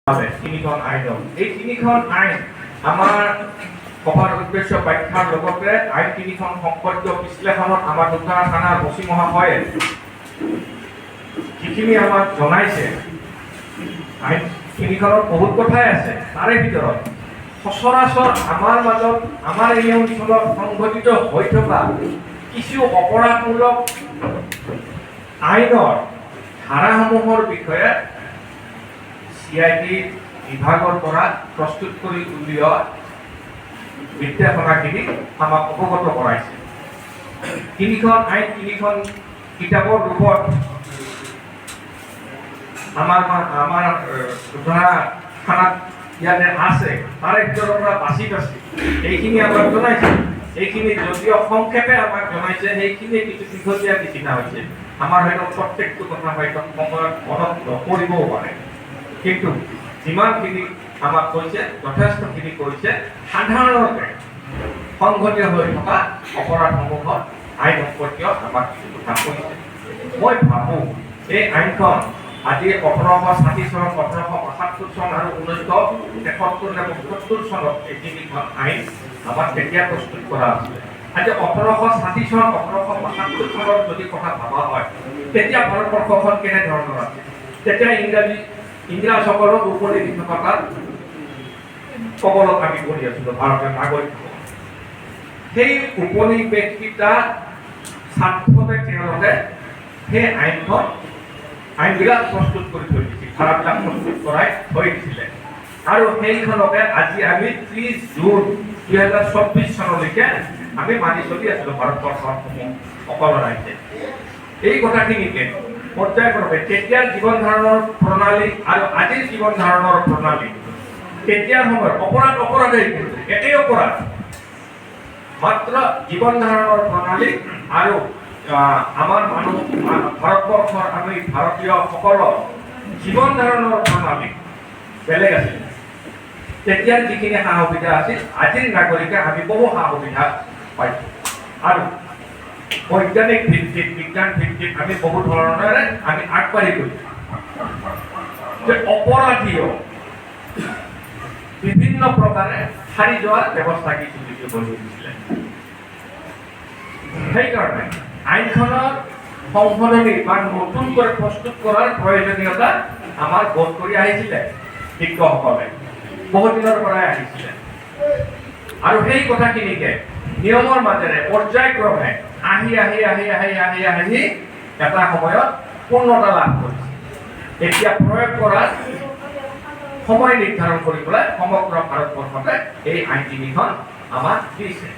তিনিখন আইন এই তিনিখন আইন আমাৰ সভাৰ উদ্দেশ্য ব্যাখ্যাৰ লগতে আইন তিনিখন সম্পৰ্কীয় বিশ্লেষণত আমাৰ দুটা থানাৰ বচি মহাশয়ে যিখিনি আমাক জনাইছে আইন তিনিখনত বহুত কথাই আছে তাৰে ভিতৰত সচৰাচৰ আমাৰ মাজত আমাৰ এই অঞ্চলত সংঘটিত হৈ থকা কিছু অপৰাধমূলক আইনৰ ধাৰাসমূহৰ বিষয়ে CID বিভাগৰ পৰা প্ৰস্তুত কৰি উলিওৱা বিজ্ঞাপনাখিনি আমাক অৱগত কৰাইছে। তিনিখন আইন তিনিখন কিতাপৰ ৰূপত আমাৰ ধৰা থানাত ইয়াতে আছে তাৰে ভিতৰৰ পৰা বাছি এইখিনি আমাক জনাইছে। এইখিনি যদিও সংক্ষেপে আমাক জনাইছে সেইখিনি কিছু দীঘলীয়া নিচিনা হৈছে। আমাৰ হয়তো প্ৰত্যেকটো কথা হয়তো সময়ত মনত নপৰিবও পাৰে, কিন্তু যিমানখিনি আমাক কৈছে যথেষ্টখিনি কৈছে সাধাৰণতে সংঘটিত হৈ থকা অপৰাধসমূহৰ আইন সম্পৰ্কীয় আমাক কিছু কথা কৈছে। মই ভাবোঁ এই আইনখন আজি 1860 চন 1875 চন আৰু 1973 নে 72 চনত এই তিনিখন আইন আমাক তেতিয়া প্ৰস্তুত কৰা হৈছিলে। আজি 1860 চন 1875 চনত যদি কথা ভাবা হয় তেতিয়া ভাৰতবৰ্ষখন কেনেধৰণৰ আছিল? তেতিয়া ইংৰাজসকলৰ উপনিৱেশিকতাৰ কবলত আমি পৰি আছিলোঁ ভাৰতীয় নাগৰিক। সেই উপনিৱেশিকতা স্বাৰ্থতে তেওঁলোকে সেই আইনবিলাক প্ৰস্তুত কৰি থৈ দিছিল, ধাৰাবিলাক প্ৰস্তুত কৰাই থৈ দিছিলে। আৰু সেইখনকে আজি আমি 30 জুন 2024 চনলৈকে আমি মানি চলি আছিলোঁ ভাৰতবৰ্ষৰ সকলো ৰাজ্যে। এই কথাখিনিকে পৰ্যায়ক্ৰমে তেতিয়াৰ জীৱন ধাৰণৰ প্ৰণালী আৰু আজিৰ জীৱন ধাৰণৰ প্ৰণালী তেতিয়াৰ সময়ত অপৰাধেই কিন্তু একেই অপৰাধ, মাত্ৰ জীৱন ধাৰণৰ প্ৰণালী আৰু আমাৰ ভাৰতবৰ্ষৰ আমি ভাৰতীয়সকলৰ জীৱন ধাৰণৰ প্ৰণালী বেলেগ আছিল। তেতিয়াৰ যিখিনি সা সুবিধা আছিল আজিৰ নাগৰিকে আমি বহু সা সুবিধা পাইছোঁ আৰু বৈজ্ঞানিক ভিত্তিত বিজ্ঞান ভিত্তিত আমি বহু ধৰণেৰে আমি আগবাঢ়ি গৈছোঁ। যে অপৰাধীও বিভিন্ন প্ৰকাৰে সাৰি যোৱাৰ ব্যৱস্থা কিছু কৰি দিছিলে। সেইকাৰণে আইনখনৰ সংশোধনী বা নতুনকৈ প্ৰস্তুত কৰাৰ প্ৰয়োজনীয়তা আমাৰ বোধ কৰি আহিছিলে বিজ্ঞসকলে, বহু দিনৰ পৰাই আহিছিলে। আৰু সেই কথাখিনিকে নিয়মৰ মাজেৰে পৰ্যায়ক্ৰমে আহি এটা সময়ত পূৰ্ণতা লাভ কৰিছে। এতিয়া প্ৰয়োগ কৰাৰ সময় নিৰ্ধাৰণ কৰিবলৈ সমগ্ৰ ভাৰতবৰ্ষতে এই আইন তিনিখন আমাক দিছে।